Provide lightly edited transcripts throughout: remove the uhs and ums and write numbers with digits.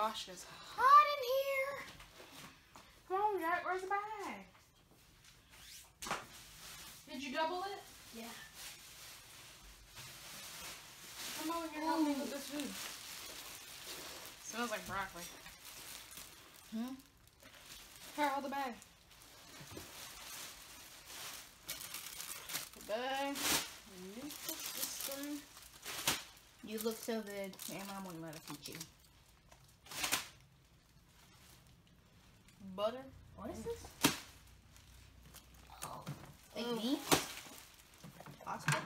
gosh, it's hot in here. Come on, Jack, where's the bag? Did you double it? Yeah. Come on, you're helping me with this food. Smells like broccoli. Hmm? Here, hold the bag. The bag. Neutral system. You look so good. And Mom wouldn't let us eat you. Butter. What is this? Oh. Like beans? Pasta?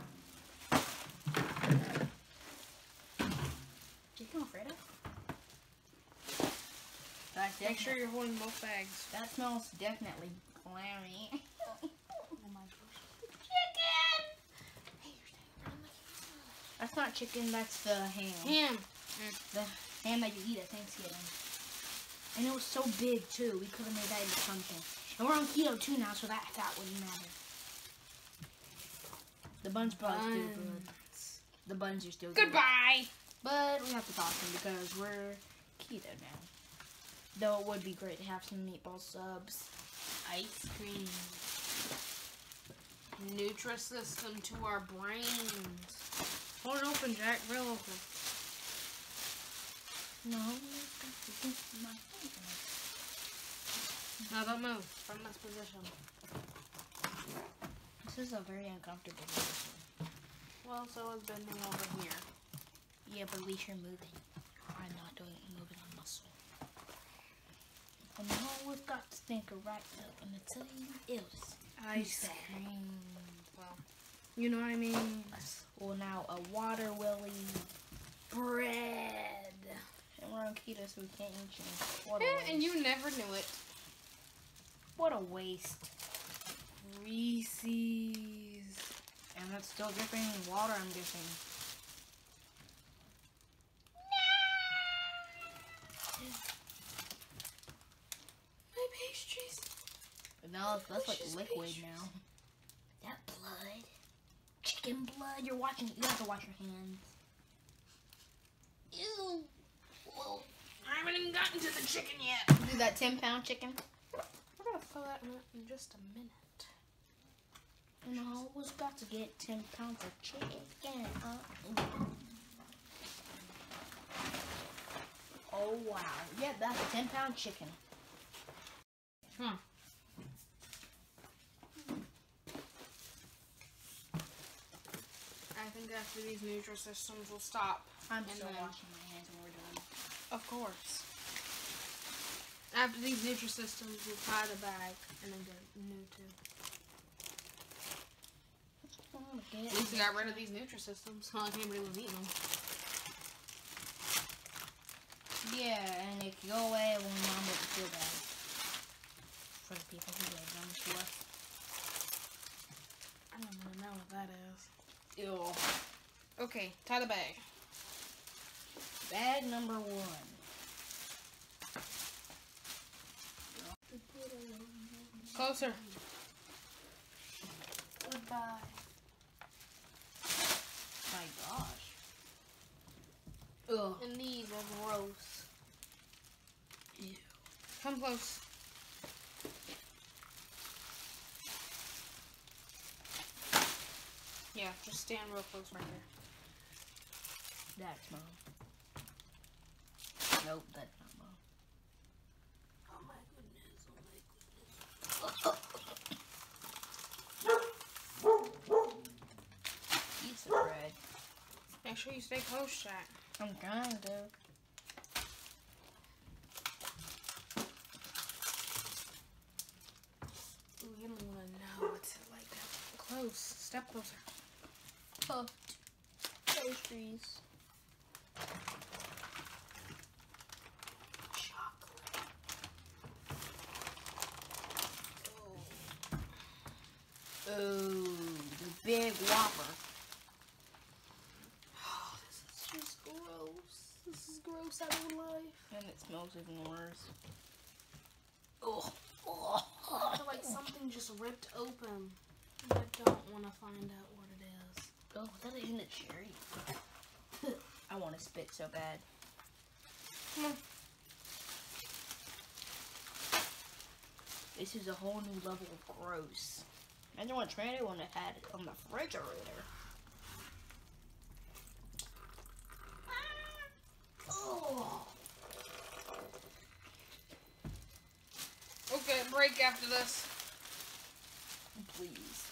Chicken Alfredo? Make sure you're holding both bags. That smells definitely clammy. Oh my gosh. Chicken! Hey, you're standing around like you. That's not chicken, that's the ham. Ham. The ham that you eat at Thanksgiving. And it was so big too. We could have made that into something. And we're on keto too now, so that fat wouldn't matter. The buns probably still good. The buns are still good. Goodbye. But we have to toss them because we're keto now. Though it would be great to have some meatball subs. Ice cream. Nutrisystem to our brains. Hold it open, Jack. Real open. No. No, don't move from this position. This is a very uncomfortable position. Well, so is bending over here. Yeah, but at least you're moving. I'm not doing it, moving a muscle. And now we've got to think right up and to tell you else. Ice cream. Well, you know what I mean? Well, now a water willy. Bread. And we're on keto, so we can't eat chicken. What a Yeah, waste. and you never knew it. What a waste. Reese's. And that's still dripping water, I'm guessing. My pastries. But now that's like Delicious liquid pastries. now. That blood. Chicken blood. You're watching. You have to wash your hands. Ew. Whoa. I haven't even gotten to the chicken yet. Do that 10-pound chicken. We're gonna fill that in just a minute. And I always got to get 10 pounds of chicken. Oh wow. Yeah, that's a 10-pound chicken. Come on. I think after these Nutrisystems will stop. I'm And still then- washing my hands when we're done. Of course. After these Nutrisystems, we'll tie the bag and then get new too. At least we got rid of these Nutrisystems. Not like anybody was eating them. Yeah, and if you go away, it will not make you feel bad. For the people who gave them to us. I don't even know what that is. Ew. Okay, tie the bag. Bag number 1. Closer. Goodbye. My gosh. Ugh. And these are gross. Ew. Come close. Yeah, just stand real close right there. That's Mom. Nope, that's not Mom. Oh my goodness, oh my goodness. Piece of bread. Make sure you stay close, Jack. I'm trying to. Ooh, you don't want to know what's like that. Close. Step closer. Puffed pastries. Chocolate. Oh, the big Whopper. Oh, this is just gross. This is gross out of life. And it smells even worse. Oh. I feel like something just ripped open. I don't want to find out what it is. Oh, that isn't a cherry. I want to spit so bad. Come on. This is a whole new level of gross. Imagine what Trina would have had on the refrigerator. Oh. Okay, break after this. Please.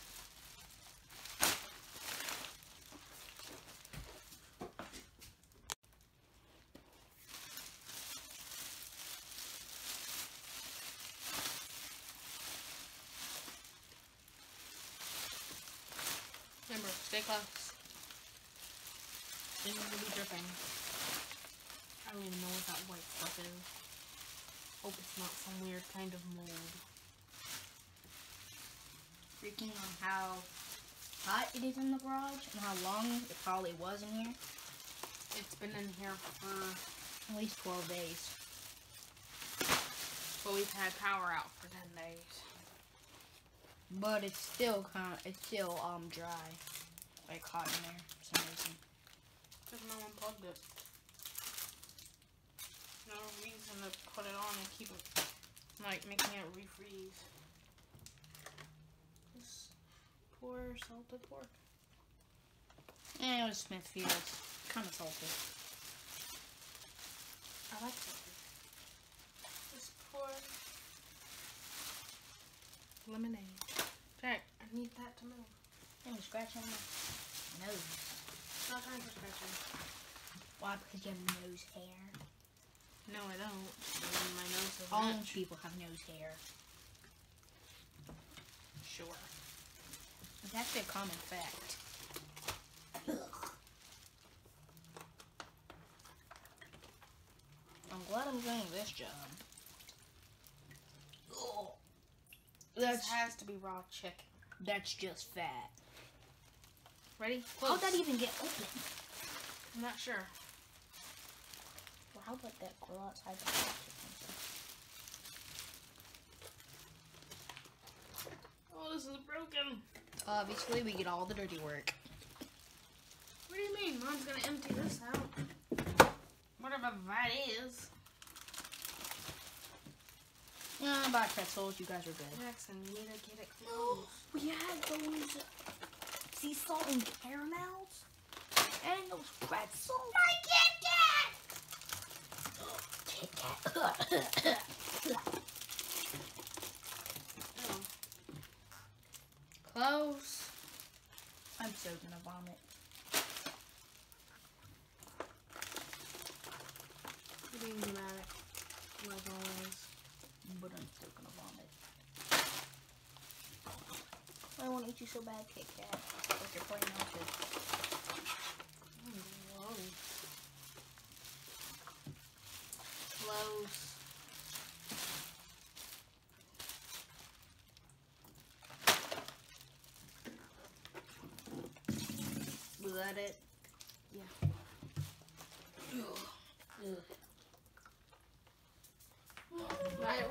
Remember, stay close. This is gonna be dripping. I don't even know what that white stuff is. Hope it's not some weird kind of mold. Freaking on how hot it is in the garage and how long it probably was in here. It's been in here for At least 12 days. but we've had power out for 10 days. But it's still dry. Like hot in there for some reason. Because no one plugged it. No reason to put it on and keep it, like, making it refreeze. Just pour salted pork. And it was Smithfield's. Kind of salty. I like salted. Just pour lemonade. Jack, I need that to move. I'm scratching my nose. It's not time for scratching. Why? Because you have nose hair. No, I don't. My nose is All itch. people have nose hair. Sure. It's actually a common fact. I'm glad I'm doing this job. Oh, This has to be raw chicken. that's just fat. Ready? How'd that even get open? I'm not sure. Well, how about that grow outside the house? Oh, this is broken. Obviously, we get all the dirty work. What do you mean? Mom's gonna empty this out. Whatever that is. Bye, pretzels. You guys are good. Jackson, you need to get it closed. We had those sea salt and caramels. And those pretzels. Kit Kat. Oh. Close. I'm so gonna vomit. You're being dramatic, like always. But I'm still gonna vomit. I want to eat you so bad, Kit Kat. Like you're playing melted. Whoa. Close. Was that it? Yeah. Ugh.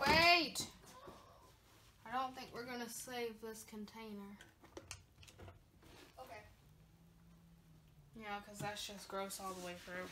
Wait! I don't think we're gonna save this container. Okay. Yeah, because that's just gross all the way through.